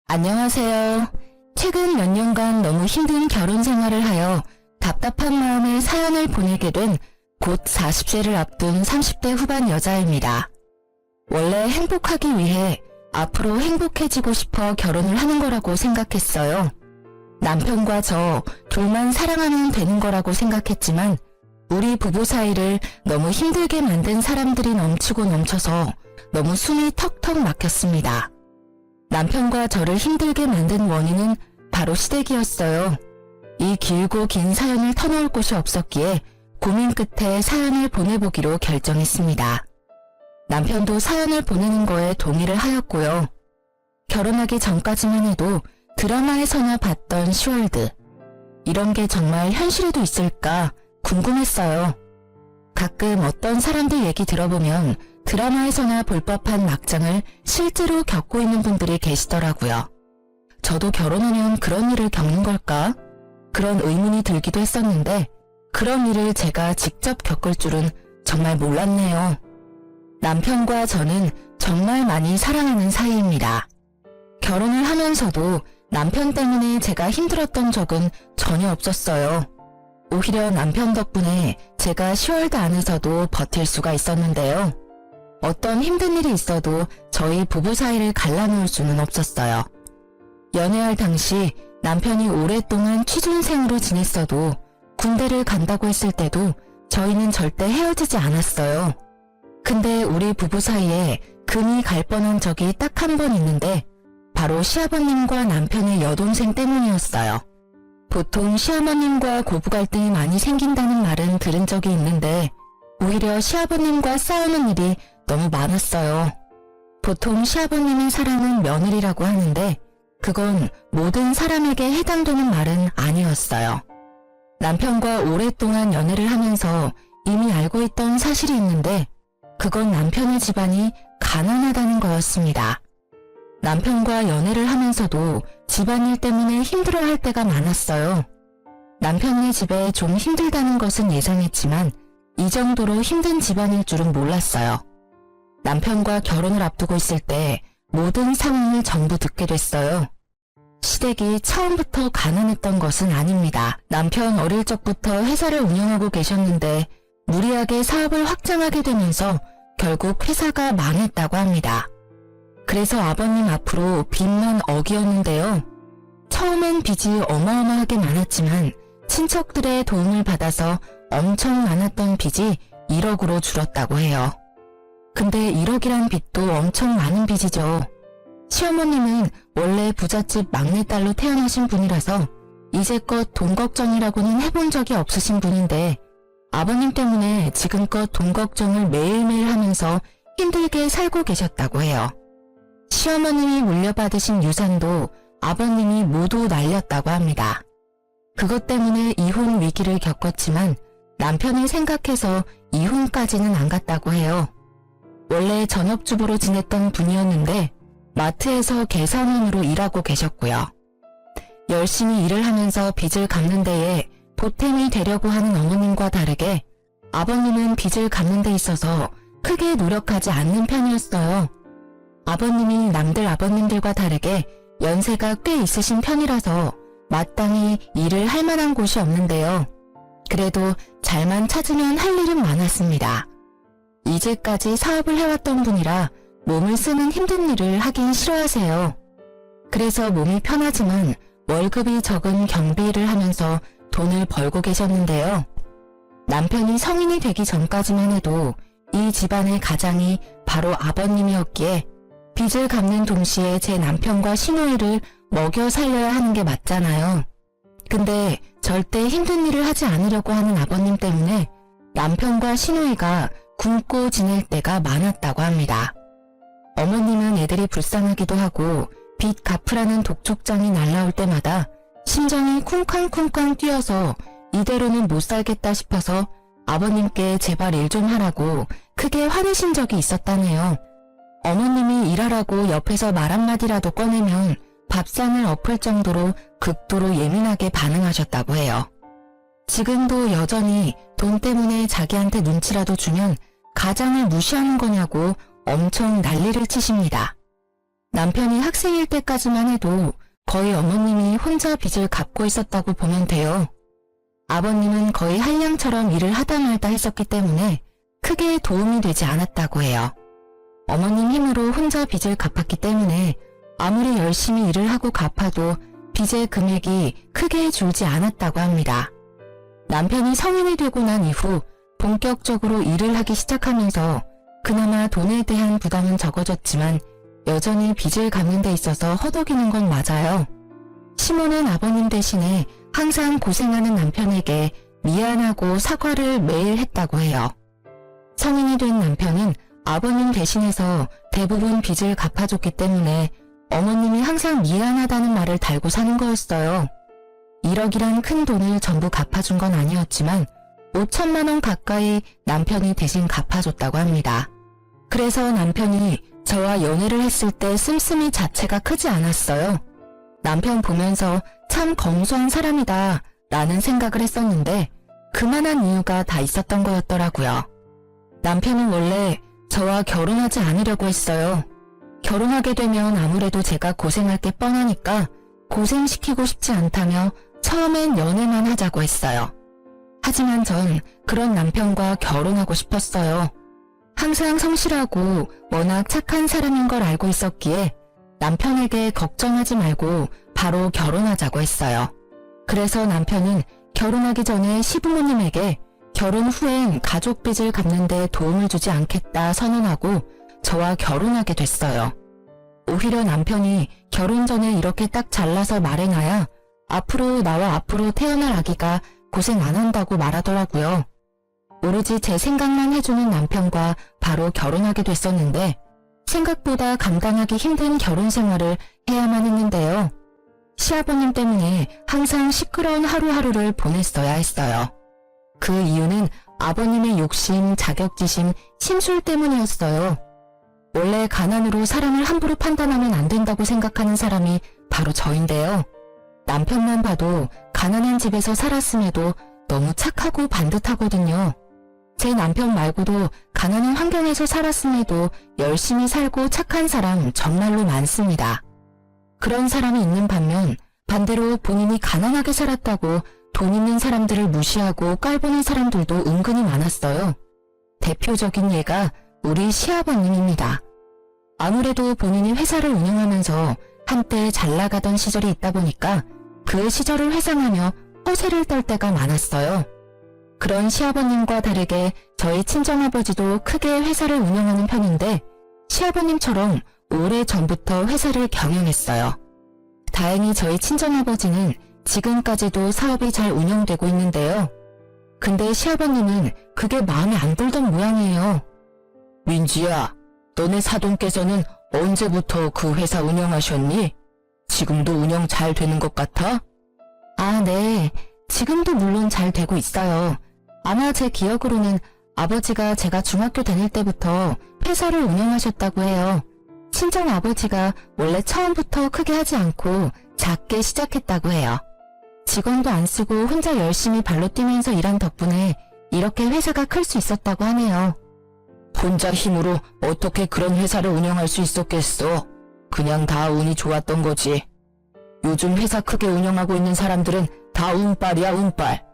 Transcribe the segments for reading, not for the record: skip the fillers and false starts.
안녕하세요. 최근 몇 년간 너무 힘든 결혼 생활을 하여 답답한 마음에 사연을 보내게 된 곧 40세를 앞둔 30대 후반 여자입니다. 원래 행복하기 위해 앞으로 행복해지고 싶어 결혼을 하는 거라고 생각했어요. 남편과 저 둘만 사랑하면 되는 거라고 생각했지만 우리 부부 사이를 너무 힘들게 만든 사람들이 넘치고 넘쳐서 너무 숨이 턱턱 막혔습니다. 남편과 저를 힘들게 만든 원인은 바로 시댁이었어요. 이 길고 긴 사연을 터놓을 곳이 없었기에 고민 끝에 사연을 보내보기로 결정했습니다. 남편도 사연을 보내는 거에 동의를 하였고요. 결혼하기 전까지만 해도 드라마에서나 봤던 시월드, 이런 게 정말 현실에도 있을까 궁금했어요. 가끔 어떤 사람들 얘기 들어보면 드라마에서나 볼 법한 막장을 실제로 겪고 있는 분들이 계시더라고요. 저도 결혼하면 그런 일을 겪는 걸까? 그런 의문이 들기도 했었는데 그런 일을 제가 직접 겪을 줄은 정말 몰랐네요. 남편과 저는 정말 많이 사랑하는 사이입니다. 결혼을 하면서도 남편 때문에 제가 힘들었던 적은 전혀 없었어요. 오히려 남편 덕분에 제가 시월드 안에서도 버틸 수가 있었는데요. 어떤 힘든 일이 있어도 저희 부부 사이를 갈라놓을 수는 없었어요. 연애할 당시 남편이 오랫동안 취준생으로 지냈어도 군대를 간다고 했을 때도 저희는 절대 헤어지지 않았어요. 근데 우리 부부 사이에 금이 갈 뻔한 적이 딱 한 번 있는데 바로 시아버님과 남편의 여동생 때문이었어요. 보통 시어머님과 고부 갈등이 많이 생긴다는 말은 들은 적이 있는데 오히려 시아버님과 싸우는 일이 너무 많았어요. 보통 시아버님의 사랑은 며느리라고 하는데 그건 모든 사람에게 해당되는 말은 아니었어요. 남편과 오랫동안 연애를 하면서 이미 알고 있던 사실이 있는데 그건 남편의 집안이 가난하다는 거였습니다. 남편과 연애를 하면서도 집안일 때문에 힘들어할 때가 많았어요. 남편네 집에 좀 힘들다는 것은 예상했지만 이 정도로 힘든 집안일 줄은 몰랐어요. 남편과 결혼을 앞두고 있을 때 모든 상황을 전부 듣게 됐어요. 시댁이 처음부터 가난했던 것은 아닙니다. 남편 어릴 적부터 회사를 운영하고 계셨는데 무리하게 사업을 확장하게 되면서 결국 회사가 망했다고 합니다. 그래서 아버님 앞으로 빚만 억이었는데요. 처음엔 빚이 어마어마하게 많았지만 친척들의 도움을 받아서 엄청 많았던 빚이 1억으로 줄었다고 해요. 근데 1억이란 빚도 엄청 많은 빚이죠. 시어머님은 원래 부잣집 막내딸로 태어나신 분이라서 이제껏 돈 걱정이라고는 해본 적이 없으신 분인데 아버님 때문에 지금껏 돈 걱정을 매일매일 하면서 힘들게 살고 계셨다고 해요. 시어머님이 물려받으신 유산도 아버님이 모두 날렸다고 합니다. 그것 때문에 이혼 위기를 겪었지만 남편을 생각해서 이혼까지는 안 갔다고 해요. 원래 전업주부로 지냈던 분이었는데 마트에서 계산원으로 일하고 계셨고요. 열심히 일을 하면서 빚을 갚는 데에 보탬이 되려고 하는 어머님과 다르게 아버님은 빚을 갚는 데 있어서 크게 노력하지 않는 편이었어요. 아버님이 남들 아버님들과 다르게 연세가 꽤 있으신 편이라서 마땅히 일을 할 만한 곳이 없는데요. 그래도 잘만 찾으면 할 일은 많았습니다. 이제까지 사업을 해왔던 분이라 몸을 쓰는 힘든 일을 하긴 싫어하세요. 그래서 몸이 편하지만 월급이 적은 경비 일을 하면서 돈을 벌고 계셨는데요. 남편이 성인이 되기 전까지만 해도 이 집안의 가장이 바로 아버님이었기에 빚을 갚는 동시에 제 남편과 시누이를 먹여 살려야 하는 게 맞잖아요. 근데 절대 힘든 일을 하지 않으려고 하는 아버님 때문에 남편과 시누이가 굶고 지낼 때가 많았다고 합니다. 어머님은 애들이 불쌍하기도 하고 빚 갚으라는 독촉장이 날라올 때마다 심장이 쿵쾅쿵쾅 뛰어서 이대로는 못 살겠다 싶어서 아버님께 제발 일 좀 하라고 크게 화내신 적이 있었다네요. 어머님이 일하라고 옆에서 말 한마디라도 꺼내면 밥상을 엎을 정도로 극도로 예민하게 반응하셨다고 해요. 지금도 여전히 돈 때문에 자기한테 눈치라도 주면 가장을 무시하는 거냐고 엄청 난리를 치십니다. 남편이 학생일 때까지만 해도 거의 어머님이 혼자 빚을 갚고 있었다고 보면 돼요. 아버님은 거의 한량처럼 일을 하다 말다 했었기 때문에 크게 도움이 되지 않았다고 해요. 어머님 힘으로 혼자 빚을 갚았기 때문에 아무리 열심히 일을 하고 갚아도 빚의 금액이 크게 줄지 않았다고 합니다. 남편이 성인이 되고 난 이후 본격적으로 일을 하기 시작하면서 그나마 돈에 대한 부담은 적어졌지만 여전히 빚을 갚는 데 있어서 허덕이는 건 맞아요. 시모는 아버님 대신에 항상 고생하는 남편에게 미안하고 사과를 매일 했다고 해요. 성인이 된 남편은 아버님 대신해서 대부분 빚을 갚아줬기 때문에 어머님이 항상 미안하다는 말을 달고 사는 거였어요. 1억이란 큰 돈을 전부 갚아준 건 아니었지만 5천만 원 가까이 남편이 대신 갚아줬다고 합니다. 그래서 남편이 저와 연애를 했을 때 씀씀이 자체가 크지 않았어요. 남편 보면서 참 검소한 사람이다 라는 생각을 했었는데 그만한 이유가 다 있었던 거였더라고요. 남편은 원래 저와 결혼하지 않으려고 했어요. 결혼하게 되면 아무래도 제가 고생할 게 뻔하니까 고생시키고 싶지 않다며 처음엔 연애만 하자고 했어요. 하지만 전 그런 남편과 결혼하고 싶었어요. 항상 성실하고 워낙 착한 사람인 걸 알고 있었기에 남편에게 걱정하지 말고 바로 결혼하자고 했어요. 그래서 남편은 결혼하기 전에 시부모님에게 결혼 후엔 가족 빚을 갚는 데 도움을 주지 않겠다 선언하고 저와 결혼하게 됐어요. 오히려 남편이 결혼 전에 이렇게 딱 잘라서 말해놔야 앞으로 나와 앞으로 태어날 아기가 고생 안 한다고 말하더라고요. 오로지 제 생각만 해주는 남편과 바로 결혼하게 됐었는데 생각보다 감당하기 힘든 결혼 생활을 해야만 했는데요. 시아버님 때문에 항상 시끄러운 하루하루를 보냈어야 했어요. 그 이유는 아버님의 욕심, 자격지심, 심술 때문이었어요. 원래 가난으로 사람을 함부로 판단하면 안 된다고 생각하는 사람이 바로 저인데요. 남편만 봐도 가난한 집에서 살았음에도 너무 착하고 반듯하거든요. 제 남편 말고도 가난한 환경에서 살았음에도 열심히 살고 착한 사람 정말로 많습니다. 그런 사람이 있는 반면 반대로 본인이 가난하게 살았다고 돈 있는 사람들을 무시하고 깔보는 사람들도 은근히 많았어요. 대표적인 예가 우리 시아버님입니다. 아무래도 본인이 회사를 운영하면서 한때 잘 나가던 시절이 있다 보니까 그 시절을 회상하며 허세를 떨 때가 많았어요. 그런 시아버님과 다르게 저희 친정아버지도 크게 회사를 운영하는 편인데 시아버님처럼 오래전부터 회사를 경영했어요. 다행히 저희 친정아버지는 지금까지도 사업이 잘 운영되고 있는데요. 근데 시아버님은 그게 마음에 안 들던 모양이에요. 민지야, 너네 사돈께서는 언제부터 그 회사 운영하셨니? 지금도 운영 잘 되는 것 같아? 아, 네. 지금도 물론 잘 되고 있어요. 아마 제 기억으로는 아버지가 제가 중학교 다닐 때부터 회사를 운영하셨다고 해요. 친정 아버지가 원래 처음부터 크게 하지 않고 작게 시작했다고 해요. 직원도 안 쓰고 혼자 열심히 발로 뛰면서 일한 덕분에 이렇게 회사가 클 수 있었다고 하네요. 혼자 힘으로 어떻게 그런 회사를 운영할 수 있었겠어? 그냥 다 운이 좋았던 거지. 요즘 회사 크게 운영하고 있는 사람들은 다 운빨이야, 운빨.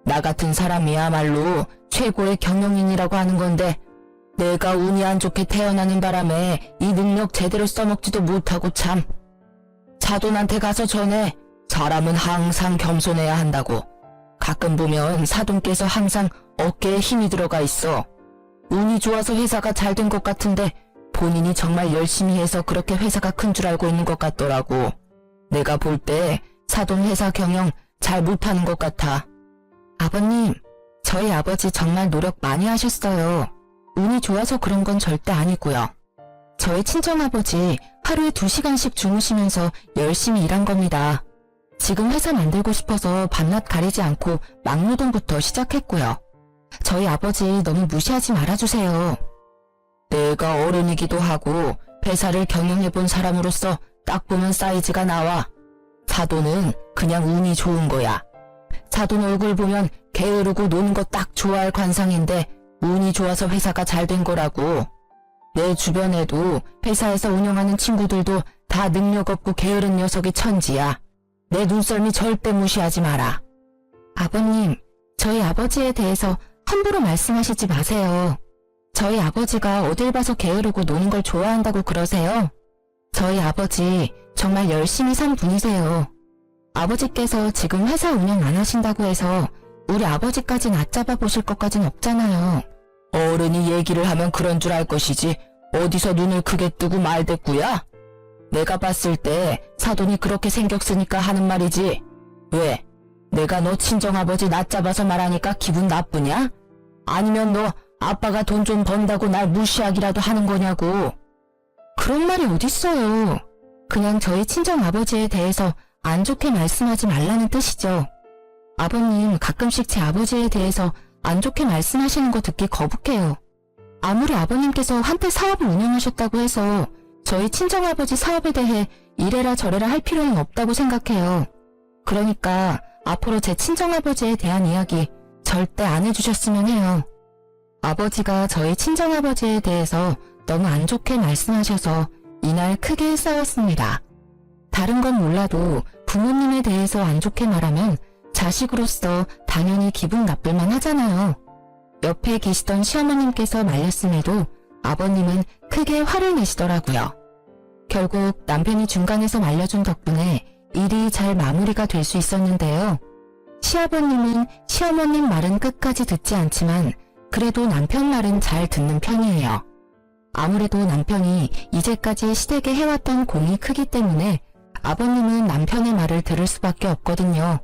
나 같은 사람이야말로 최고의 경영인이라고 하는 건데 내가 운이 안 좋게 태어나는 바람에 이 능력 제대로 써먹지도 못하고 참. 사돈한테 가서 전해. 사람은 항상 겸손해야 한다고. 가끔 보면 사돈께서 항상 어깨에 힘이 들어가 있어. 운이 좋아서 회사가 잘 된 것 같은데 본인이 정말 열심히 해서 그렇게 회사가 큰 줄 알고 있는 것 같더라고. 내가 볼 때 사돈 회사 경영 잘 못하는 것 같아. 아버님, 저희 아버지 정말 노력 많이 하셨어요. 운이 좋아서 그런 건 절대 아니고요. 저희 친정아버지 하루에 2시간씩 주무시면서 열심히 일한 겁니다. 지금 회사 만들고 싶어서 밤낮 가리지 않고 막노동부터 시작했고요. 저희 아버지 너무 무시하지 말아주세요. 내가 어른이기도 하고 회사를 경영해본 사람으로서 딱 보면 사이즈가 나와. 사돈은 그냥 운이 좋은 거야. 사돈 얼굴 보면 게으르고 노는 거 딱 좋아할 관상인데 운이 좋아서 회사가 잘 된 거라고. 내 주변에도 회사에서 운영하는 친구들도 다 능력 없고 게으른 녀석이 천지야. 내 눈썰미 절대 무시하지 마라. 아버님, 저희 아버지에 대해서 함부로 말씀하시지 마세요. 저희 아버지가 어딜 봐서 게으르고 노는 걸 좋아한다고 그러세요? 저희 아버지 정말 열심히 산 분이세요. 아버지께서 지금 회사 운영 안 하신다고 해서 우리 아버지까지 낮잡아 보실 것까진 없잖아요. 어른이 얘기를 하면 그런 줄 알 것이지 어디서 눈을 크게 뜨고 말대꾸야? 내가 봤을 때 사돈이 그렇게 생격 쓰니까 하는 말이지. 왜? 내가 너 친정아버지 낮잡아서 말하니까 기분 나쁘냐? 아니면 너 아빠가 돈 좀 번다고 날 무시하기라도 하는 거냐고. 그런 말이 어딨어요. 그냥 저희 친정아버지에 대해서 안 좋게 말씀하지 말라는 뜻이죠. 아버님 가끔씩 제 아버지에 대해서 안 좋게 말씀하시는 거 듣기 거북해요. 아무리 아버님께서 한때 사업을 운영하셨다고 해서 저희 친정아버지 사업에 대해 이래라 저래라 할 필요는 없다고 생각해요. 그러니까 앞으로 제 친정아버지에 대한 이야기 절대 안 해주셨으면 해요. 아버지가 저희 친정아버지에 대해서 너무 안 좋게 말씀하셔서 이날 크게 싸웠습니다. 다른 건 몰라도 부모님에 대해서 안 좋게 말하면 자식으로서 당연히 기분 나쁠만 하잖아요. 옆에 계시던 시어머님께서 말렸음에도 아버님은 크게 화를 내시더라고요. 결국 남편이 중간에서 말려준 덕분에 일이 잘 마무리가 될 수 있었는데요. 시아버님은 시어머님 말은 끝까지 듣지 않지만 그래도 남편 말은 잘 듣는 편이에요. 아무래도 남편이 이제까지 시댁에 해왔던 공이 크기 때문에 아버님은 남편의 말을 들을 수밖에 없거든요.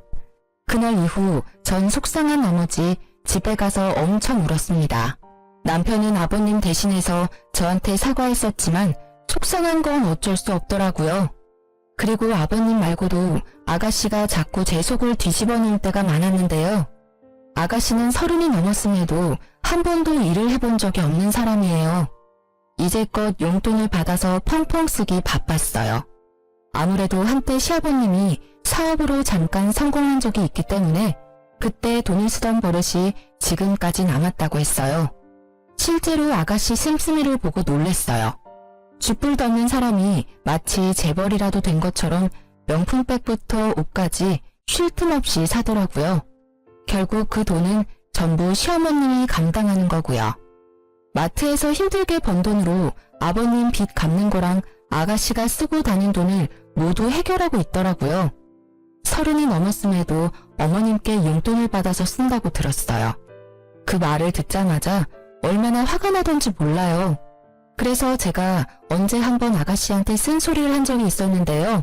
그날 이후 전 속상한 나머지 집에 가서 엄청 울었습니다. 남편은 아버님 대신해서 저한테 사과했었지만 속상한 건 어쩔 수 없더라고요. 그리고 아버님 말고도 아가씨가 자꾸 제 속을 뒤집어 놓을 때가 많았는데요. 아가씨는 30이 넘었음에도 한 번도 일을 해본 적이 없는 사람이에요. 이제껏 용돈을 받아서 펑펑 쓰기 바빴어요. 아무래도 한때 시아버님이 사업으로 잠깐 성공한 적이 있기 때문에 그때 돈을 쓰던 버릇이 지금까지 남았다고 했어요. 실제로 아가씨 씀씀이를 보고 놀랬어요. 쥐뿔도 없는 사람이 마치 재벌이라도 된 것처럼 명품백부터 옷까지 쉴 틈 없이 사더라고요. 결국 그 돈은 전부 시어머님이 감당하는 거고요. 마트에서 힘들게 번 돈으로 아버님 빚 갚는 거랑 아가씨가 쓰고 다닌 돈을 모두 해결하고 있더라고요. 30이 넘었음에도 어머님께 용돈을 받아서 쓴다고 들었어요. 그 말을 듣자마자 얼마나 화가 나던지 몰라요. 그래서 제가 언제 한번 아가씨한테 쓴소리를 한 적이 있었는데요.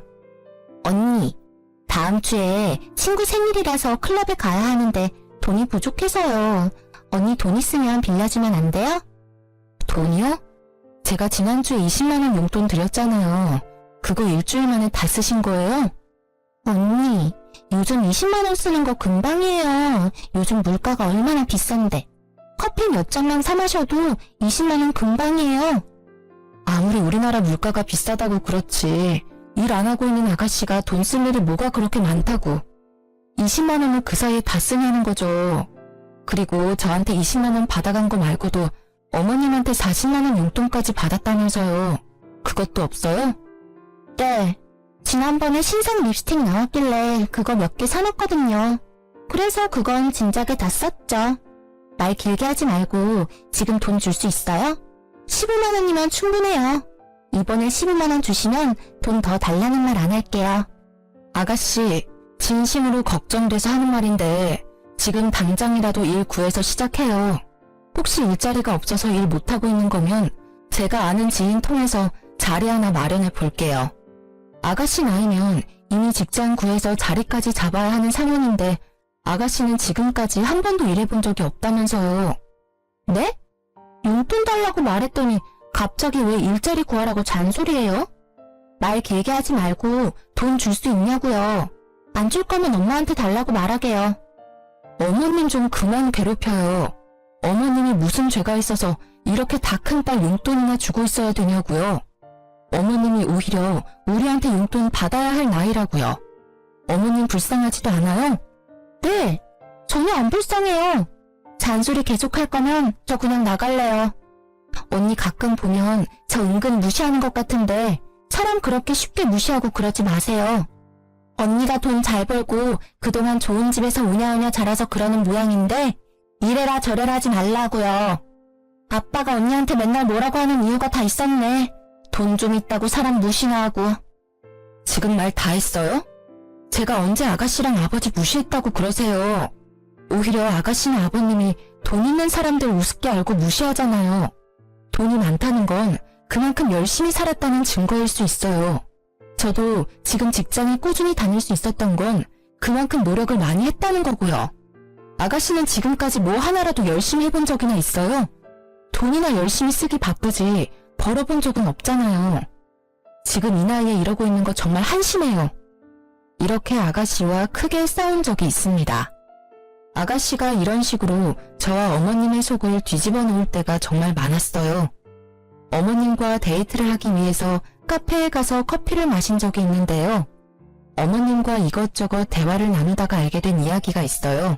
언니, 다음 주에 친구 생일이라서 클럽에 가야 하는데 돈이 부족해서요. 언니 돈 있으면 빌려주면 안 돼요? 돈이요? 제가 지난주에 20만원 용돈 드렸잖아요. 그거 일주일 만에 다 쓰신 거예요? 언니, 요즘 20만원 쓰는 거 금방이에요. 요즘 물가가 얼마나 비싼데. 커피 몇 잔만 사 마셔도 20만원 금방이에요. 아무리 우리나라 물가가 비싸다고 그렇지 일 안 하고 있는 아가씨가 돈 쓸 일이 뭐가 그렇게 많다고. 20만원을 그 사이에 다 쓰냐는 거죠. 그리고 저한테 20만원 받아간 거 말고도 어머님한테 40만원 용돈까지 받았다면서요. 그것도 없어요? 네. 지난번에 신상 립스틱 나왔길래 그거 몇 개 사놨거든요. 그래서 그건 진작에 다 썼죠. 말 길게 하지 말고 지금 돈 줄 수 있어요? 15만원이면 충분해요. 이번에 15만원 주시면 돈 더 달라는 말 안 할게요. 아가씨, 진심으로 걱정돼서 하는 말인데 지금 당장이라도 일 구해서 시작해요. 혹시 일자리가 없어서 일 못하고 있는 거면 제가 아는 지인 통해서 자리 하나 마련해 볼게요. 아가씨 나이면 이미 직장 구해서 자리까지 잡아야 하는 상황인데 아가씨는 지금까지 한 번도 일해본 적이 없다면서요. 네? 용돈 달라고 말했더니 갑자기 왜 일자리 구하라고 잔소리해요? 말 길게 하지 말고 돈 줄 수 있냐고요. 안 줄 거면 엄마한테 달라고 말하게요. 어머님 좀 그만 괴롭혀요. 어머님이 무슨 죄가 있어서 이렇게 다 큰 딸 용돈이나 주고 있어야 되냐고요. 어머님이 오히려 우리한테 용돈 받아야 할 나이라고요. 어머님 불쌍하지도 않아요? 네, 전혀 안 불쌍해요. 잔소리 계속할 거면 저 그냥 나갈래요. 언니 가끔 보면 저 은근 무시하는 것 같은데 사람 그렇게 쉽게 무시하고 그러지 마세요. 언니가 돈 잘 벌고 그동안 좋은 집에서 우냐우냐 자라서 그러는 모양인데 이래라 저래라 하지 말라고요. 아빠가 언니한테 맨날 뭐라고 하는 이유가 다 있었네. 돈 좀 있다고 사람 무시나 하고. 지금 말 다 했어요? 제가 언제 아가씨랑 아버지 무시했다고 그러세요. 오히려 아가씨나 아버님이 돈 있는 사람들 우습게 알고 무시하잖아요. 돈이 많다는 건 그만큼 열심히 살았다는 증거일 수 있어요. 저도 지금 직장에 꾸준히 다닐 수 있었던 건 그만큼 노력을 많이 했다는 거고요. 아가씨는 지금까지 뭐 하나라도 열심히 해본 적이나 있어요? 돈이나 열심히 쓰기 바쁘지 벌어본 적은 없잖아요. 지금 이 나이에 이러고 있는 거 정말 한심해요. 이렇게 아가씨와 크게 싸운 적이 있습니다. 아가씨가 이런 식으로 저와 어머님의 속을 뒤집어 놓을 때가 정말 많았어요. 어머님과 데이트를 하기 위해서 카페에 가서 커피를 마신 적이 있는데요. 어머님과 이것저것 대화를 나누다가 알게 된 이야기가 있어요.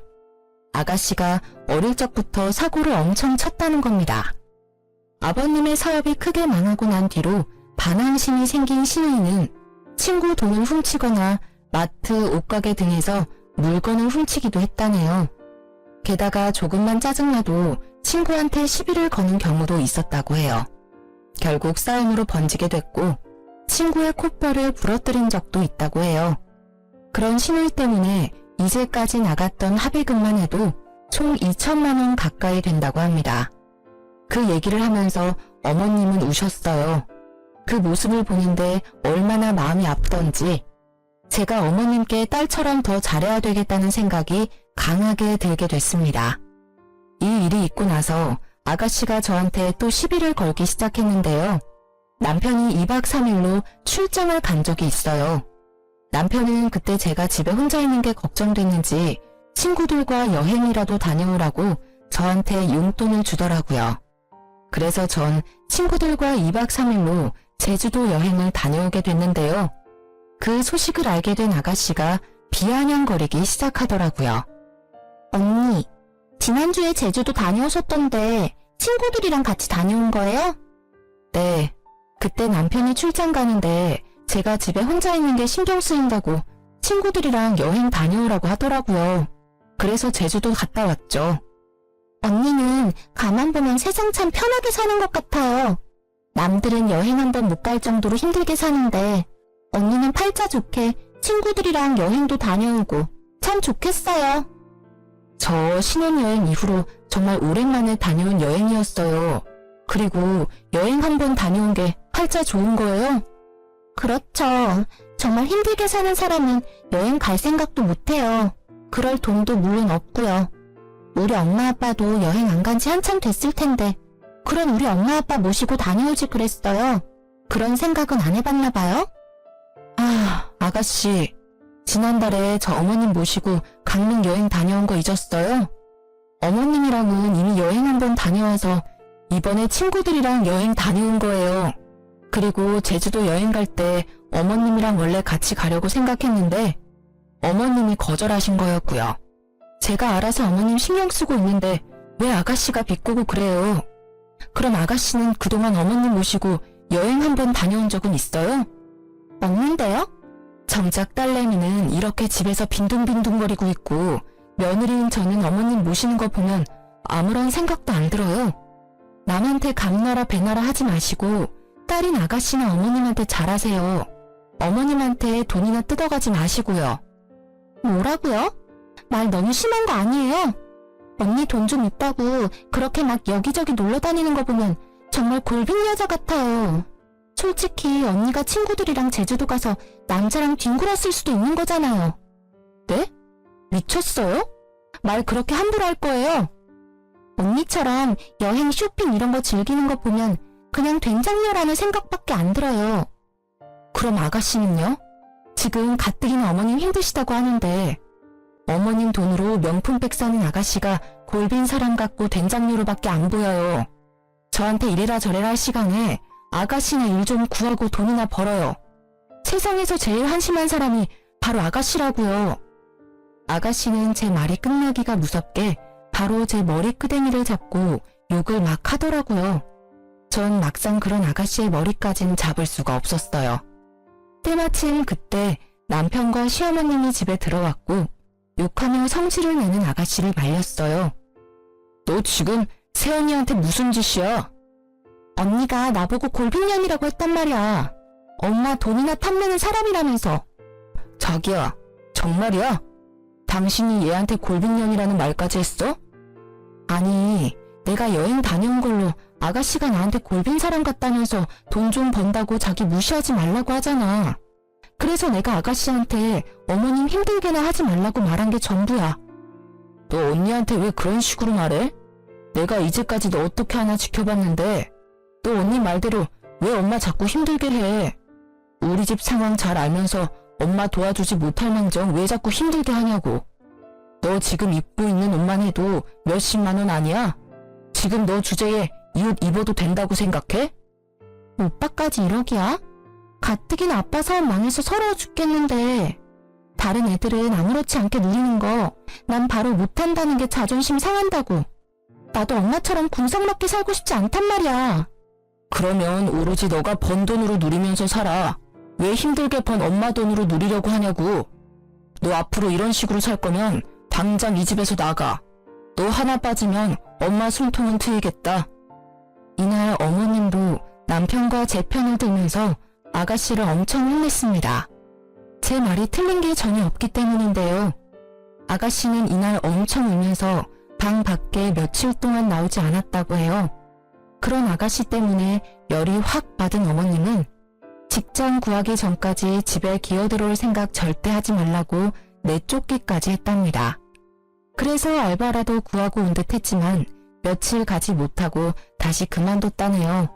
아가씨가 어릴 적부터 사고를 엄청 쳤다는 겁니다. 아버님의 사업이 크게 망하고 난 뒤로 반항심이 생긴 시누이는 친구 돈을 훔치거나 마트, 옷가게 등에서 물건을 훔치기도 했다네요. 게다가 조금만 짜증나도 친구한테 시비를 거는 경우도 있었다고 해요. 결국 싸움으로 번지게 됐고 친구의 콧뼈를 부러뜨린 적도 있다고 해요. 그런 시누이 때문에 이제까지 나갔던 합의금만 해도 총 2천만 원 가까이 된다고 합니다. 그 얘기를 하면서 어머님은 우셨어요. 그 모습을 보는데 얼마나 마음이 아프던지 제가 어머님께 딸처럼 더 잘해야 되겠다는 생각이 강하게 들게 됐습니다. 이 일이 있고 나서 아가씨가 저한테 또 시비를 걸기 시작했는데요. 남편이 2박 3일로 출장을 간 적이 있어요. 남편은 그때 제가 집에 혼자 있는 게 걱정됐는지 친구들과 여행이라도 다녀오라고 저한테 용돈을 주더라고요. 그래서 전 친구들과 2박 3일로 제주도 여행을 다녀오게 됐는데요. 그 소식을 알게 된 아가씨가 비아냥거리기 시작하더라고요. 언니, 지난주에 제주도 다녀오셨던데 친구들이랑 같이 다녀온 거예요? 네, 그때 남편이 출장 가는데 제가 집에 혼자 있는 게 신경 쓰인다고 친구들이랑 여행 다녀오라고 하더라고요. 그래서 제주도 갔다 왔죠. 언니는 가만 보면 세상 참 편하게 사는 것 같아요. 남들은 여행 한 번 못 갈 정도로 힘들게 사는데 언니는 팔자 좋게 친구들이랑 여행도 다녀오고 참 좋겠어요. 저 신혼여행 이후로 정말 오랜만에 다녀온 여행이었어요. 그리고 여행 한 번 다녀온 게 팔자 좋은 거예요? 그렇죠. 정말 힘들게 사는 사람은 여행 갈 생각도 못해요. 그럴 돈도 물론 없고요. 우리 엄마 아빠도 여행 안 간 지 한참 됐을 텐데 그런 우리 엄마 아빠 모시고 다녀오지 그랬어요. 그런 생각은 안 해봤나 봐요? 아, 아가씨. 지난달에 저 어머님 모시고 강릉 여행 다녀온 거 잊었어요? 어머님이랑은 이미 여행 한 번 다녀와서 이번에 친구들이랑 여행 다녀온 거예요. 그리고 제주도 여행 갈 때 어머님이랑 원래 같이 가려고 생각했는데 어머님이 거절하신 거였고요. 제가 알아서 어머님 신경 쓰고 있는데 왜 아가씨가 비꼬고 그래요? 그럼 아가씨는 그동안 어머님 모시고 여행 한 번 다녀온 적은 있어요? 없는데요? 정작 딸내미는 이렇게 집에서 빈둥빈둥거리고 있고 며느리인 저는 어머님 모시는 거 보면 아무런 생각도 안 들어요. 남한테 감나라 배나라 하지 마시고 딸인 아가씨나 어머님한테 잘하세요. 어머님한테 돈이나 뜯어가지 마시고요. 뭐라고요? 말 너무 심한 거 아니에요? 언니 돈 좀 있다고 그렇게 막 여기저기 놀러 다니는 거 보면 정말 골빈 여자 같아요. 솔직히 언니가 친구들이랑 제주도 가서 남자랑 뒹굴었을 수도 있는 거잖아요. 네? 미쳤어요? 말 그렇게 함부로 할 거예요? 언니처럼 여행, 쇼핑 이런 거 즐기는 거 보면 그냥 된장녀라는 생각밖에 안 들어요. 그럼 아가씨는요? 지금 가뜩이나 어머님 힘드시다고 하는데 어머님 돈으로 명품백 사는 아가씨가 골빈 사람 같고 된장녀로밖에 안 보여요. 저한테 이래라 저래라 할 시간에 아가씨나 일 좀 구하고 돈이나 벌어요. 세상에서 제일 한심한 사람이 바로 아가씨라고요. 아가씨는 제 말이 끝나기가 무섭게 바로 제 머리끄댕이를 잡고 욕을 막 하더라고요. 전 막상 그런 아가씨의 머리까진 잡을 수가 없었어요. 때마침 그때 남편과 시어머님이 집에 들어왔고 욕하며 성질을 내는 아가씨를 말렸어요. 너 지금 새언니한테 무슨 짓이야? 언니가 나보고 골빈년이라고 했단 말이야. 엄마 돈이나 탐내는 사람이라면서. 자기야, 정말이야? 당신이 얘한테 골빈년이라는 말까지 했어? 아니, 내가 여행 다녀온 걸로 아가씨가 나한테 골빈 사람 같다면서 돈 좀 번다고 자기 무시하지 말라고 하잖아. 그래서 내가 아가씨한테 어머님 힘들게나 하지 말라고 말한 게 전부야. 너 언니한테 왜 그런 식으로 말해? 내가 이제까지 너 어떻게 하나 지켜봤는데 너 언니 말대로 왜 엄마 자꾸 힘들게 해? 우리 집 상황 잘 알면서 엄마 도와주지 못할 망정 왜 자꾸 힘들게 하냐고. 너 지금 입고 있는 옷만 해도 몇십만 원 아니야? 지금 너 주제에 이 옷 입어도 된다고 생각해? 오빠까지 1억이야? 가뜩이나 아빠 사업 망해서 서러워 죽겠는데. 다른 애들은 아무렇지 않게 누리는 거 난 바로 못한다는 게 자존심 상한다고. 나도 엄마처럼 궁상맞게 살고 싶지 않단 말이야. 그러면 오로지 너가 번 돈으로 누리면서 살아. 왜 힘들게 번 엄마 돈으로 누리려고 하냐고. 너 앞으로 이런 식으로 살 거면 당장 이 집에서 나가. 너 하나 빠지면 엄마 숨통은 트이겠다. 이날 어머님도 남편과 제 편을 들면서 아가씨를 엄청 혼냈습니다. 제 말이 틀린 게 전혀 없기 때문인데요. 아가씨는 이날 엄청 울면서 방 밖에 며칠 동안 나오지 않았다고 해요. 그런 아가씨 때문에 열이 확 받은 어머님은 직장 구하기 전까지 집에 기어들어올 생각 절대 하지 말라고 내쫓기까지 했답니다. 그래서 알바라도 구하고 온 듯 했지만 며칠 가지 못하고 다시 그만뒀다네요.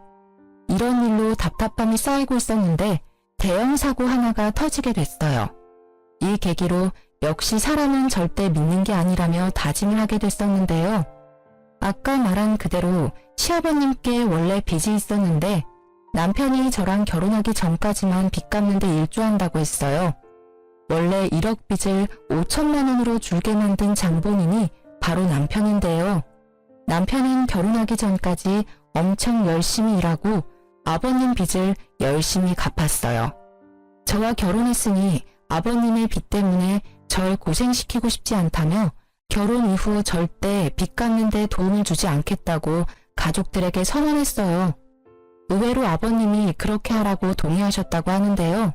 이런 일로 답답함이 쌓이고 있었는데 대형 사고 하나가 터지게 됐어요. 이 계기로 역시 사람은 절대 믿는 게 아니라며 다짐을 하게 됐었는데요. 아까 말한 그대로 시아버님께 원래 빚이 있었는데 남편이 저랑 결혼하기 전까지만 빚 갚는데 일조한다고 했어요. 원래 1억 빚을 5천만 원으로 줄게 만든 장본인이 바로 남편인데요. 남편은 결혼하기 전까지 엄청 열심히 일하고 아버님 빚을 열심히 갚았어요. 저와 결혼했으니 아버님의 빚 때문에 절 고생시키고 싶지 않다며 결혼 이후 절대 빚 갚는 데 도움을 주지 않겠다고 가족들에게 선언했어요. 의외로 아버님이 그렇게 하라고 동의하셨다고 하는데요.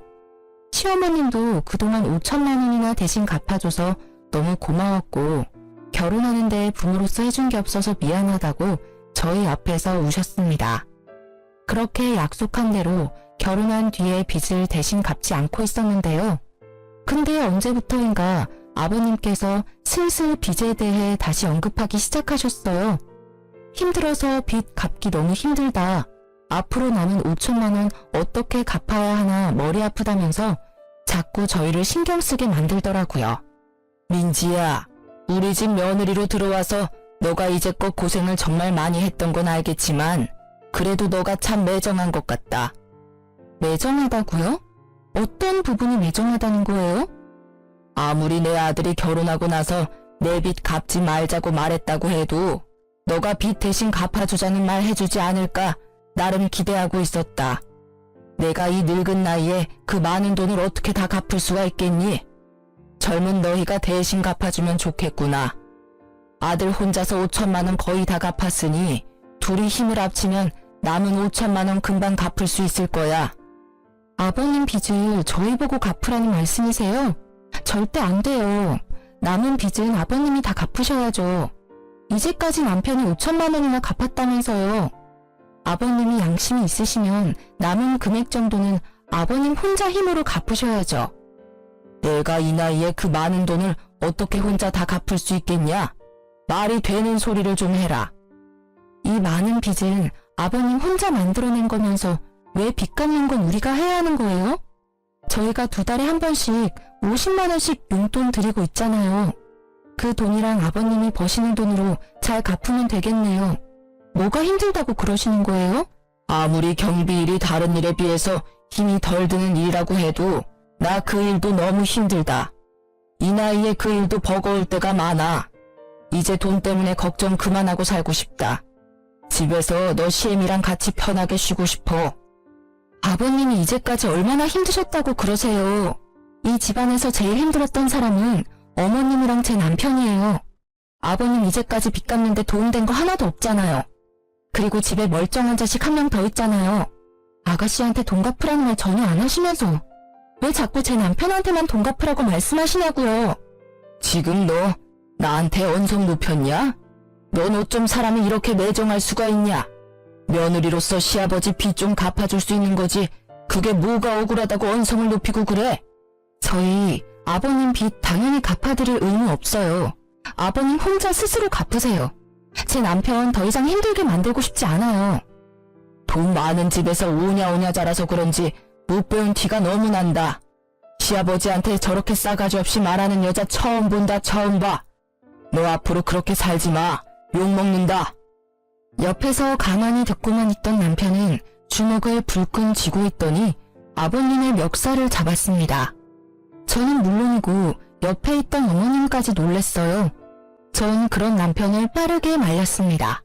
시어머님도 그동안 5천만 원이나 대신 갚아줘서 너무 고마웠고 결혼하는데 부모로서 해준 게 없어서 미안하다고 저희 앞에서 우셨습니다. 그렇게 약속한 대로 결혼한 뒤에 빚을 대신 갚지 않고 있었는데요. 근데 언제부터인가 아버님께서 슬슬 빚에 대해 다시 언급하기 시작하셨어요. 힘들어서 빚 갚기 너무 힘들다. 앞으로 남은 5천만 원 어떻게 갚아야 하나 머리 아프다면서 자꾸 저희를 신경 쓰게 만들더라고요. 민지야, 우리 집 며느리로 들어와서 너가 이제껏 고생을 정말 많이 했던 건 알겠지만 그래도 너가 참 매정한 것 같다. 매정하다고요? 어떤 부분이 매정하다는 거예요? 아무리 내 아들이 결혼하고 나서 내 빚 갚지 말자고 말했다고 해도 너가 빚 대신 갚아주자는 말 해주지 않을까 나름 기대하고 있었다. 내가 이 늙은 나이에 그 많은 돈을 어떻게 다 갚을 수가 있겠니? 젊은 너희가 대신 갚아주면 좋겠구나. 아들 혼자서 5천만 원 거의 다 갚았으니 둘이 힘을 합치면 남은 5천만 원 금방 갚을 수 있을 거야. 아버님 빚을 저희 보고 갚으라는 말씀이세요? 절대 안 돼요. 남은 빚은 아버님이 다 갚으셔야죠. 이제까지 남편이 5천만 원이나 갚았다면서요. 아버님이 양심이 있으시면 남은 금액 정도는 아버님 혼자 힘으로 갚으셔야죠. 내가 이 나이에 그 많은 돈을 어떻게 혼자 다 갚을 수 있겠냐? 말이 되는 소리를 좀 해라. 이 많은 빚은 아버님 혼자 만들어낸 거면서 왜 빚 갚는 건 우리가 해야 하는 거예요? 저희가 2달에 한 번씩 50만 원씩 용돈 드리고 있잖아요. 그 돈이랑 아버님이 버시는 돈으로 잘 갚으면 되겠네요. 뭐가 힘들다고 그러시는 거예요? 아무리 경비일이 다른 일에 비해서 힘이 덜 드는 일이라고 해도 나 그 일도 너무 힘들다. 이 나이에 그 일도 버거울 때가 많아. 이제 돈 때문에 걱정 그만하고 살고 싶다. 집에서 너 시엠이랑 같이 편하게 쉬고 싶어. 아버님이 이제까지 얼마나 힘드셨다고 그러세요. 이 집안에서 제일 힘들었던 사람은 어머님이랑 제 남편이에요. 아버님 이제까지 빚 갚는데 도움된 거 하나도 없잖아요. 그리고 집에 멀쩡한 자식 한 명 더 있잖아요. 아가씨한테 돈 갚으라는 말 전혀 안 하시면서 왜 자꾸 제 남편한테만 돈 갚으라고 말씀하시냐고요. 지금 너 나한테 언성 높였냐? 넌 어쩜 사람이 이렇게 매정할 수가 있냐? 며느리로서 시아버지 빚 좀 갚아줄 수 있는 거지. 그게 뭐가 억울하다고 언성을 높이고 그래? 저희 아버님 빚 당연히 갚아드릴 의무 없어요. 아버님 혼자 스스로 갚으세요. 제 남편 더 이상 힘들게 만들고 싶지 않아요. 돈 많은 집에서 오냐오냐 자라서 그런지 못 배운 티가 너무 난다. 시아버지한테 저렇게 싸가지 없이 말하는 여자 처음 본다, 처음 봐. 너 앞으로 그렇게 살지 마. 욕먹는다. 옆에서 가만히 듣고만 있던 남편은 주먹을 불끈 쥐고 있더니 아버님의 멱살을 잡았습니다. 저는 물론이고 옆에 있던 어머님까지 놀랬어요. 전 그런 남편을 빠르게 말렸습니다.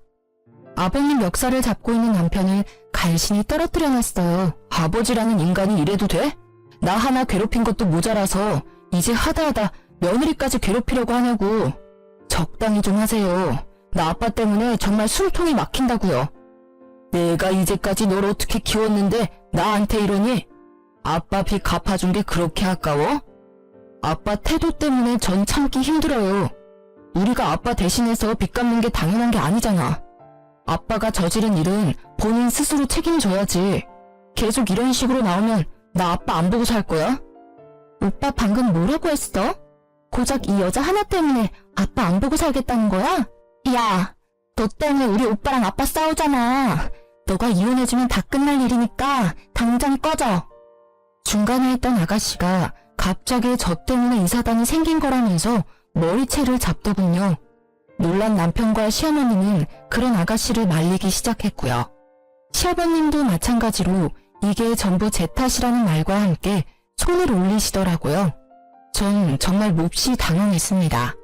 아버님 멱살을 잡고 있는 남편을 간신히 떨어뜨려 놨어요. 아버지라는 인간이 이래도 돼? 나 하나 괴롭힌 것도 모자라서 이제 하다하다 며느리까지 괴롭히려고 하냐고. 적당히 좀 하세요. 나 아빠 때문에 정말 숨통이 막힌다고요. 내가 이제까지 널 어떻게 키웠는데 나한테 이러니? 아빠 빚 갚아준 게 그렇게 아까워? 아빠 태도 때문에 전 참기 힘들어요. 우리가 아빠 대신해서 빚 갚는 게 당연한 게 아니잖아. 아빠가 저지른 일은 본인 스스로 책임져야지. 계속 이런 식으로 나오면 나 아빠 안 보고 살 거야? 오빠 방금 뭐라고 했어? 고작 이 여자 하나 때문에 아빠 안 보고 살겠다는 거야? 야, 너 때문에 우리 오빠랑 아빠 싸우잖아. 너가 이혼해주면 다 끝날 일이니까 당장 꺼져. 중간에 있던 아가씨가 갑자기 저 때문에 이 사단이 생긴 거라면서 머리채를 잡더군요. 놀란 남편과 시어머니는 그런 아가씨를 말리기 시작했고요. 시아버님도 마찬가지로 이게 전부 제 탓이라는 말과 함께 손을 올리시더라고요. 전 정말 몹시 당황했습니다.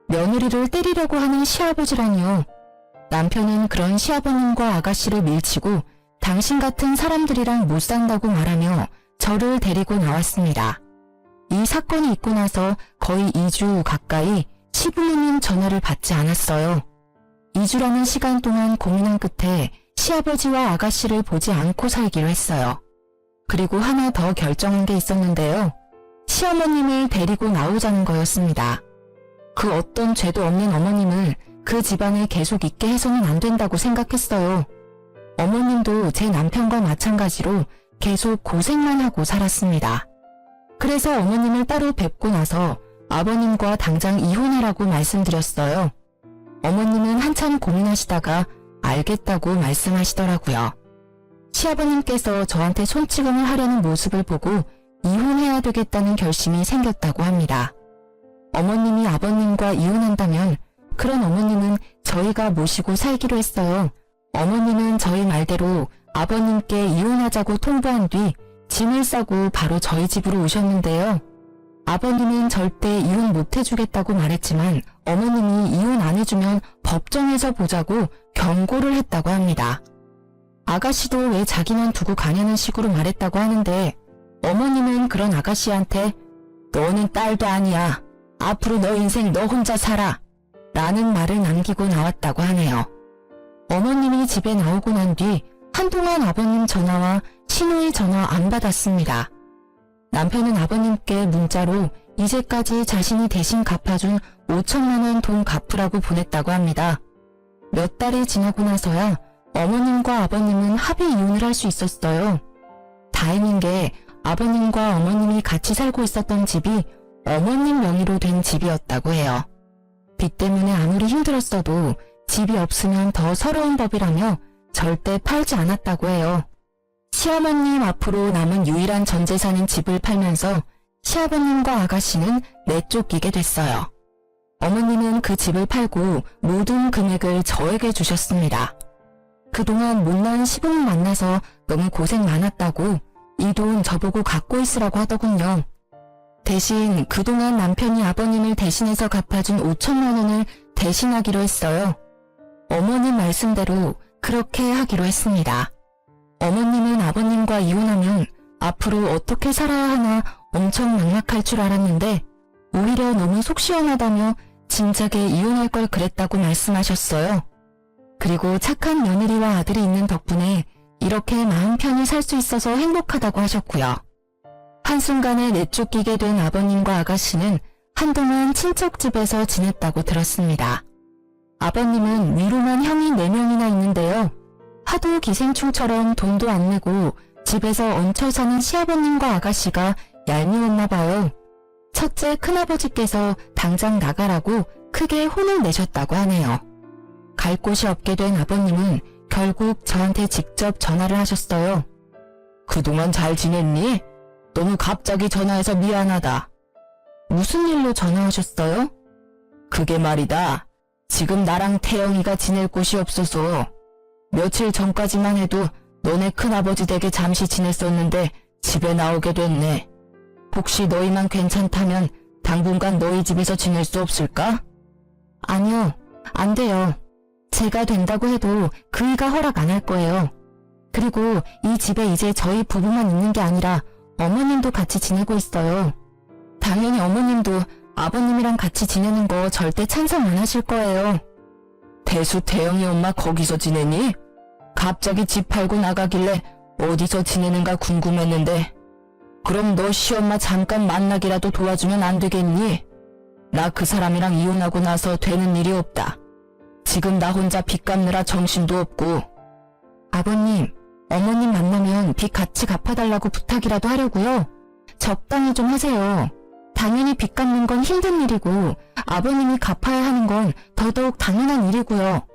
며느리를 때리려고 하는 시아버지라니요. 남편은 그런 시아버님과 아가씨를 밀치고 당신 같은 사람들이랑 못 산다고 말하며 저를 데리고 나왔습니다. 이 사건이 있고 나서 거의 2주 가까이 시부모님 전화를 받지 않았어요. 2주라는 시간 동안 고민한 끝에 시아버지와 아가씨를 보지 않고 살기로 했어요. 그리고 하나 더 결정한 게 있었는데요. 시어머님을 데리고 나오자는 거였습니다. 그 어떤 죄도 없는 어머님을 그 집안에 계속 있게 해서는 안 된다고 생각했어요. 어머님도 제 남편과 마찬가지로 계속 고생만 하고 살았습니다. 그래서 어머님을 따로 뵙고 나서 아버님과 당장 이혼하라고 말씀드렸어요. 어머님은 한참 고민하시다가 알겠다고 말씀하시더라고요. 시아버님께서 저한테 손찌검을 하려는 모습을 보고 이혼해야 되겠다는 결심이 생겼다고 합니다. 어머님이 아버님과 이혼한다면 그런 어머님은 저희가 모시고 살기로 했어요. 어머님은 저희 말대로 아버님께 이혼하자고 통보한 뒤 짐을 싸고 바로 저희 집으로 오셨는데요. 아버님은 절대 이혼 못 해주겠다고 말했지만 어머님이 이혼 안 해주면 법정에서 보자고 경고를 했다고 합니다. 아가씨도 왜 자기만 두고 가냐는 식으로 말했다고 하는데 어머님은 그런 아가씨한테 너는 딸도 아니야. 앞으로 너 인생 너 혼자 살아. 라는 말을 남기고 나왔다고 하네요. 어머님이 집에 나오고 난 뒤 한동안 아버님 전화와 시누이 전화 안 받았습니다. 남편은 아버님께 문자로 이제까지 자신이 대신 갚아준 5천만 원 돈 갚으라고 보냈다고 합니다. 몇 달이 지나고 나서야 어머님과 아버님은 합의 이혼을 할 수 있었어요. 다행인 게 아버님과 어머님이 같이 살고 있었던 집이 어머님 명의로 된 집이었다고 해요. 빚 때문에 아무리 힘들었어도 집이 없으면 더 서러운 법이라며 절대 팔지 않았다고 해요. 시어머님 앞으로 남은 유일한 전 재산인 집을 팔면서 시아버님과 아가씨는 내쫓기게 됐어요. 어머님은 그 집을 팔고 모든 금액을 저에게 주셨습니다. 그동안 못난 시부모 만나서 너무 고생 많았다고 이 돈 저보고 갖고 있으라고 하더군요. 대신 그동안 남편이 아버님을 대신해서 갚아준 5천만 원을 대신하기로 했어요. 어머님 말씀대로 그렇게 하기로 했습니다. 어머님은 아버님과 이혼하면 앞으로 어떻게 살아야 하나 엄청 막막할 줄 알았는데 오히려 너무 속 시원하다며 진작에 이혼할 걸 그랬다고 말씀하셨어요. 그리고 착한 며느리와 아들이 있는 덕분에 이렇게 마음 편히 살 수 있어서 행복하다고 하셨고요. 한순간에 내쫓기게 된 아버님과 아가씨는 한동안 친척집에서 지냈다고 들었습니다. 아버님은 위로만 형이 4명이나 있는데요. 하도 기생충처럼 돈도 안 내고 집에서 얹혀 사는 시아버님과 아가씨가 얄미웠나 봐요. 첫째 큰아버지께서 당장 나가라고 크게 혼을 내셨다고 하네요. 갈 곳이 없게 된 아버님은 결국 저한테 직접 전화를 하셨어요. 그동안 잘 지냈니? 너무 갑자기 전화해서 미안하다. 무슨 일로 전화하셨어요? 그게 말이다. 지금 나랑 태영이가 지낼 곳이 없어서 며칠 전까지만 해도 너네 큰아버지 댁에 잠시 지냈었는데 집에 나오게 됐네. 혹시 너희만 괜찮다면 당분간 너희 집에서 지낼 수 없을까? 아니요, 안 돼요. 제가 된다고 해도 그이가 허락 안 할 거예요. 그리고 이 집에 이제 저희 부부만 있는 게 아니라 어머님도 같이 지내고 있어요. 당연히 어머님도 아버님이랑 같이 지내는 거 절대 찬성 안 하실 거예요. 대수 태영이 엄마 거기서 지내니? 갑자기 집 팔고 나가길래 어디서 지내는가 궁금했는데 그럼 너 시엄마 잠깐 만나기라도 도와주면 안 되겠니? 나 그 사람이랑 이혼하고 나서 되는 일이 없다. 지금 나 혼자 빚 갚느라 정신도 없고. 아버님, 어머님 만나면 빚 같이 갚아달라고 부탁이라도 하려고요. 적당히 좀 하세요. 당연히 빚 갚는 건 힘든 일이고 아버님이 갚아야 하는 건 더더욱 당연한 일이고요.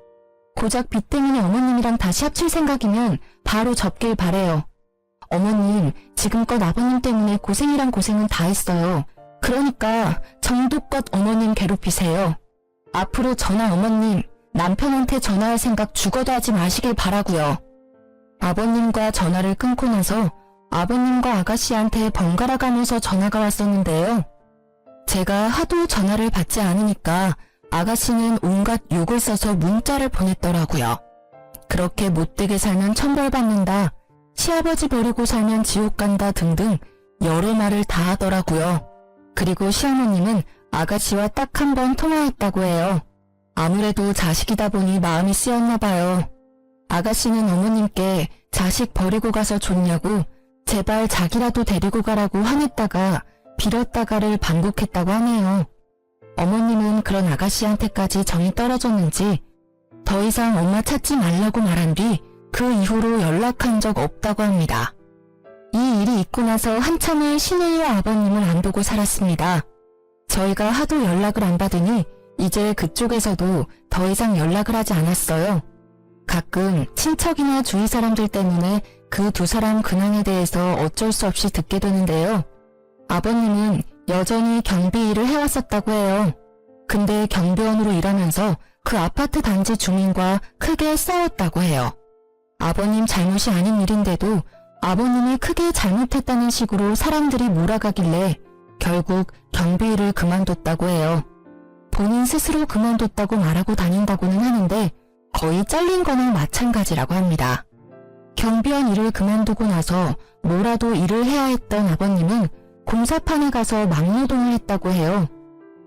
고작 빚 때문에 어머님이랑 다시 합칠 생각이면 바로 접길 바래요. 어머님, 지금껏 아버님 때문에 고생이란 고생은 다 했어요. 그러니까 정도껏 어머님 괴롭히세요. 앞으로 저나 어머님, 남편한테 전화할 생각 죽어도 하지 마시길 바라고요. 아버님과 전화를 끊고 나서 아버님과 아가씨한테 번갈아 가면서 전화가 왔었는데요. 제가 하도 전화를 받지 않으니까 아가씨는 온갖 욕을 써서 문자를 보냈더라고요. 그렇게 못되게 살면 천벌받는다. 시아버지 버리고 살면 지옥 간다 등등 여러 말을 다 하더라고요. 그리고 시어머님은 아가씨와 딱 한 번 통화했다고 해요. 아무래도 자식이다 보니 마음이 쓰였나 봐요. 아가씨는 어머님께 자식 버리고 가서 좋냐고 제발 자기라도 데리고 가라고 화냈다가 빌었다가를 반복했다고 하네요. 어머님은 그런 아가씨한테까지 정이 떨어졌는지 더 이상 엄마 찾지 말라고 말한 뒤 그 이후로 연락한 적 없다고 합니다. 이 일이 있고 나서 한참을 시누이와 아버님을 안 보고 살았습니다. 저희가 하도 연락을 안 받으니 이제 그쪽에서도 더 이상 연락을 하지 않았어요. 가끔 친척이나 주위 사람들 때문에 그 두 사람 근황에 대해서 어쩔 수 없이 듣게 되는데요. 아버님은 여전히 경비 일을 해왔었다고 해요. 근데 경비원으로 일하면서 그 아파트 단지 주민과 크게 싸웠다고 해요. 아버님 잘못이 아닌 일인데도 아버님이 크게 잘못했다는 식으로 사람들이 몰아가길래 결국 경비 일을 그만뒀다고 해요. 본인 스스로 그만뒀다고 말하고 다닌다고는 하는데 거의 잘린 거나 마찬가지라고 합니다. 경비원 일을 그만두고 나서 뭐라도 일을 해야 했던 아버님은 공사판에 가서 막노동을 했다고 해요.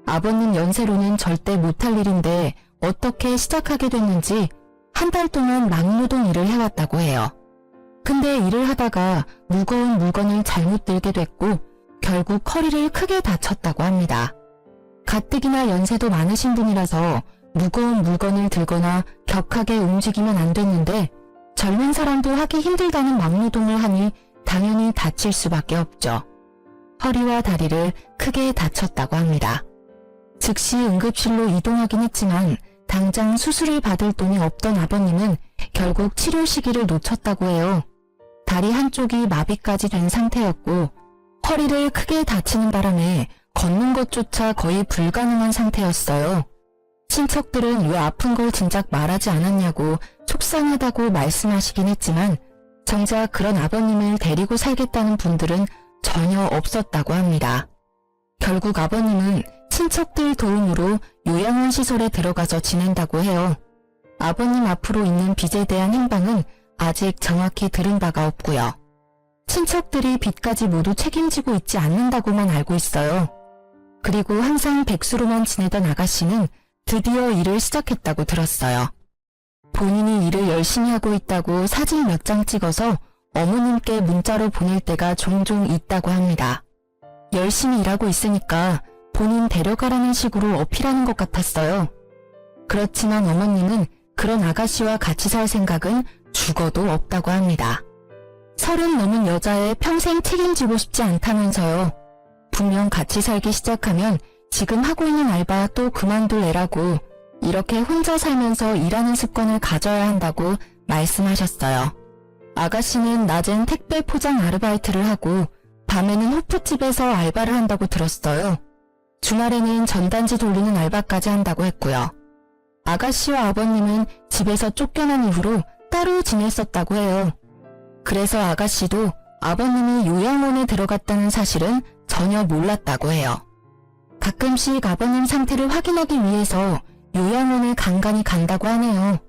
아버님 연세로는 절대 못할 일인데 어떻게 시작하게 됐는지 한 달 동안 막노동 일을 해왔다고 해요. 근데 일을 하다가 무거운 물건을 잘못 들게 됐고 결국 허리를 크게 다쳤다고 합니다. 가뜩이나 연세도 많으신 분이라서 무거운 물건을 들거나 격하게 움직이면 안 됐는데 젊은 사람도 하기 힘들다는 막노동을 하니 당연히 다칠 수밖에 없죠. 허리와 다리를 크게 다쳤다고 합니다. 즉시 응급실로 이동하긴 했지만 당장 수술을 받을 돈이 없던 아버님은 결국 치료 시기를 놓쳤다고 해요. 다리 한쪽이 마비까지 된 상태였고 허리를 크게 다치는 바람에 걷는 것조차 거의 불가능한 상태였어요. 친척들은 왜 아픈 걸 진작 말하지 않았냐고 속상하다고 말씀하시긴 했지만 정작 그런 아버님을 데리고 살겠다는 분들은 전혀 없었다고 합니다. 결국 아버님은 친척들 도움으로 요양원 시설에 들어가서 지낸다고 해요. 아버님 앞으로 있는 빚에 대한 행방은 아직 정확히 들은 바가 없고요. 친척들이 빚까지 모두 책임지고 있지 않는다고만 알고 있어요. 그리고 항상 백수로만 지내던 아가씨는 드디어 일을 시작했다고 들었어요. 본인이 일을 열심히 하고 있다고 사진 몇 장 찍어서 어머님께 문자로 보낼 때가 종종 있다고 합니다. 열심히 일하고 있으니까 본인 데려가라는 식으로 어필하는 것 같았어요. 그렇지만 어머님은 그런 아가씨와 같이 살 생각은 죽어도 없다고 합니다. 30 넘은 여자애 평생 책임지고 싶지 않다면서요. 분명 같이 살기 시작하면 지금 하고 있는 알바 또 그만둘 애라고 이렇게 혼자 살면서 일하는 습관을 가져야 한다고 말씀하셨어요. 아가씨는 낮엔 택배 포장 아르바이트를 하고 밤에는 호프집에서 알바를 한다고 들었어요. 주말에는 전단지 돌리는 알바까지 한다고 했고요. 아가씨와 아버님은 집에서 쫓겨난 이후로 따로 지냈었다고 해요. 그래서 아가씨도 아버님이 요양원에 들어갔다는 사실은 전혀 몰랐다고 해요. 가끔씩 아버님 상태를 확인하기 위해서 요양원에 간간히 간다고 하네요.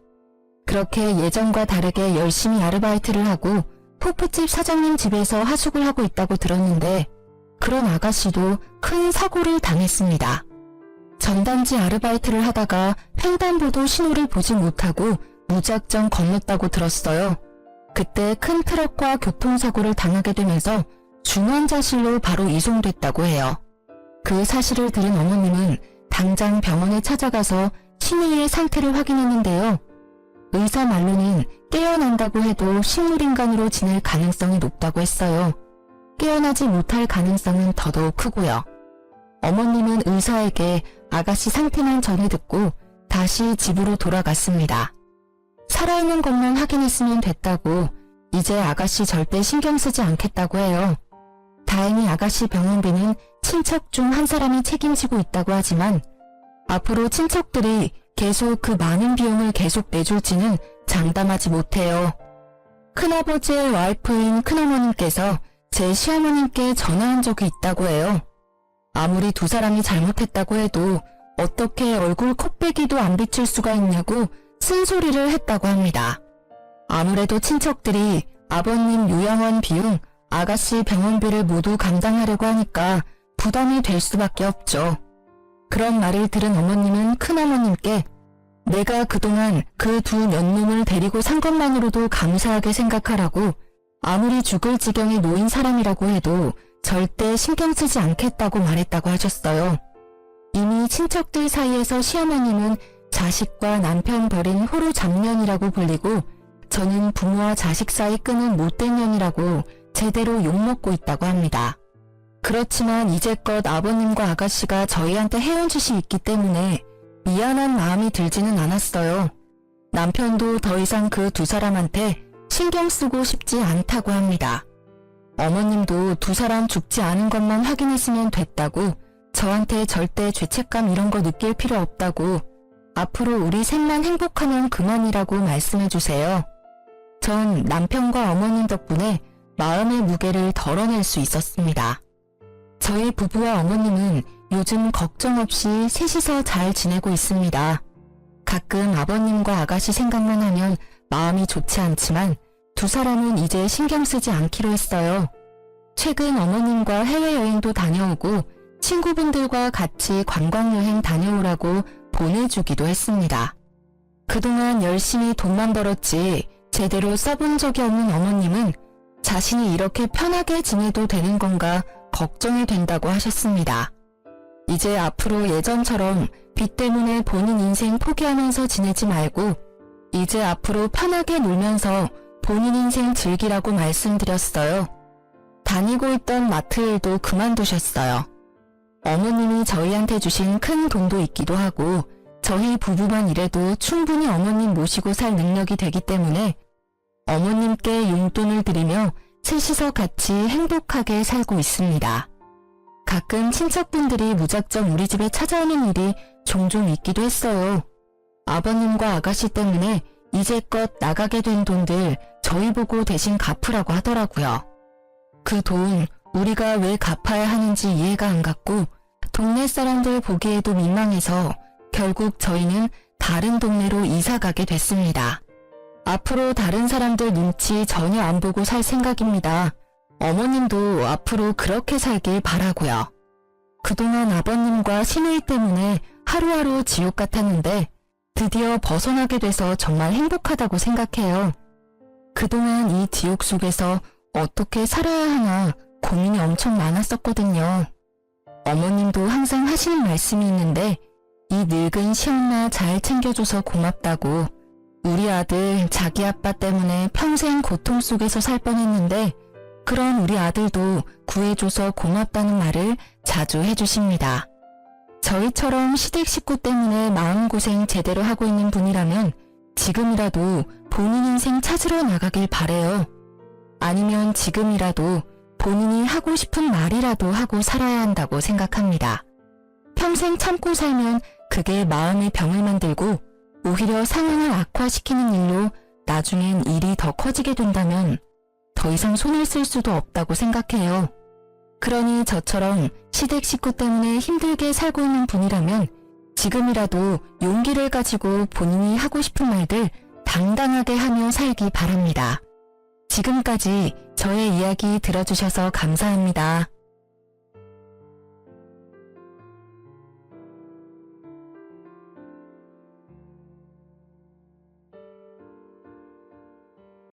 그렇게 예전과 다르게 열심히 아르바이트를 하고 호프집 사장님 집에서 하숙을 하고 있다고 들었는데 그런 아가씨도 큰 사고를 당했습니다. 전단지 아르바이트를 하다가 횡단보도 신호를 보지 못하고 무작정 건넜다고 들었어요. 그때 큰 트럭과 교통사고를 당하게 되면서 중환자실로 바로 이송됐다고 해요. 그 사실을 들은 어머님은 당장 병원에 찾아가서 신우이의 상태를 확인했는데요. 의사 말로는 깨어난다고 해도 식물인간으로 지낼 가능성이 높다고 했어요. 깨어나지 못할 가능성은 더더욱 크고요. 어머님은 의사에게 아가씨 상태만 전해 듣고 다시 집으로 돌아갔습니다. 살아있는 것만 확인했으면 됐다고 이제 아가씨 절대 신경 쓰지 않겠다고 해요. 다행히 아가씨 병원비는 친척 중 한 사람이 책임지고 있다고 하지만 앞으로 친척들이 계속 그 많은 비용을 계속 내줄지는 장담하지 못해요. 큰아버지의 와이프인 큰어머님께서 제 시어머님께 전화한 적이 있다고 해요. 아무리 두 사람이 잘못했다고 해도 어떻게 얼굴 콧배기도 안 비칠 수가 있냐고 쓴소리를 했다고 합니다. 아무래도 친척들이 아버님 요양원 비용, 아가씨 병원비를 모두 감당하려고 하니까 부담이 될 수밖에 없죠. 그런 말을 들은 어머님은 큰어머님께 내가 그동안 그 두 년놈을 데리고 산 것만으로도 감사하게 생각하라고 아무리 죽을 지경에 놓인 사람이라고 해도 절대 신경 쓰지 않겠다고 말했다고 하셨어요. 이미 친척들 사이에서 시어머님은 자식과 남편 버린 호루 잡년이라고 불리고 저는 부모와 자식 사이 끈은 못된 년이라고 제대로 욕먹고 있다고 합니다. 그렇지만 이제껏 아버님과 아가씨가 저희한테 해온 짓이 있기 때문에 미안한 마음이 들지는 않았어요. 남편도 더 이상 그 두 사람한테 신경 쓰고 싶지 않다고 합니다. 어머님도 두 사람 죽지 않은 것만 확인했으면 됐다고 저한테 절대 죄책감 이런 거 느낄 필요 없다고 앞으로 우리 셋만 행복하면 그만이라고 말씀해주세요. 전 남편과 어머님 덕분에 마음의 무게를 덜어낼 수 있었습니다. 저희 부부와 어머님은 요즘 걱정 없이 셋이서 잘 지내고 있습니다. 가끔 아버님과 아가씨 생각만 하면 마음이 좋지 않지만 두 사람은 이제 신경 쓰지 않기로 했어요. 최근 어머님과 해외여행도 다녀오고 친구분들과 같이 관광여행 다녀오라고 보내주기도 했습니다. 그동안 열심히 돈만 벌었지 제대로 써본 적이 없는 어머님은 자신이 이렇게 편하게 지내도 되는 건가 걱정이 된다고 하셨습니다. 이제 앞으로 예전처럼 빚 때문에 본인 인생 포기하면서 지내지 말고 이제 앞으로 편하게 놀면서 본인 인생 즐기라고 말씀드렸어요. 다니고 있던 마트 일도 그만두셨어요. 어머님이 저희한테 주신 큰 돈도 있기도 하고 저희 부부만 일해도 충분히 어머님 모시고 살 능력이 되기 때문에 어머님께 용돈을 드리며 셋이서 같이 행복하게 살고 있습니다. 가끔 친척분들이 무작정 우리 집에 찾아오는 일이 종종 있기도 했어요. 아버님과 아가씨 때문에 이제껏 나가게 된 돈들 저희 보고 대신 갚으라고 하더라고요. 그 돈 우리가 왜 갚아야 하는지 이해가 안 갔고 동네 사람들 보기에도 민망해서 결국 저희는 다른 동네로 이사 가게 됐습니다. 앞으로 다른 사람들 눈치 전혀 안 보고 살 생각입니다. 어머님도 앞으로 그렇게 살길 바라고요. 그동안 아버님과 시누이 때문에 하루하루 지옥 같았는데 드디어 벗어나게 돼서 정말 행복하다고 생각해요. 그동안 이 지옥 속에서 어떻게 살아야 하나 고민이 엄청 많았었거든요. 어머님도 항상 하시는 말씀이 있는데 이 늙은 시엄마 잘 챙겨줘서 고맙다고 우리 아들 자기 아빠 때문에 평생 고통 속에서 살 뻔했는데 그런 우리 아들도 구해줘서 고맙다는 말을 자주 해주십니다. 저희처럼 시댁 식구 때문에 마음고생 제대로 하고 있는 분이라면 지금이라도 본인 인생 찾으러 나가길 바래요. 아니면 지금이라도 본인이 하고 싶은 말이라도 하고 살아야 한다고 생각합니다. 평생 참고 살면 그게 마음의 병을 만들고 오히려 상황을 악화시키는 일로 나중엔 일이 더 커지게 된다면 더 이상 손을 쓸 수도 없다고 생각해요. 그러니 저처럼 시댁 식구 때문에 힘들게 살고 있는 분이라면 지금이라도 용기를 가지고 본인이 하고 싶은 말들 당당하게 하며 살기 바랍니다. 지금까지 저의 이야기 들어주셔서 감사합니다.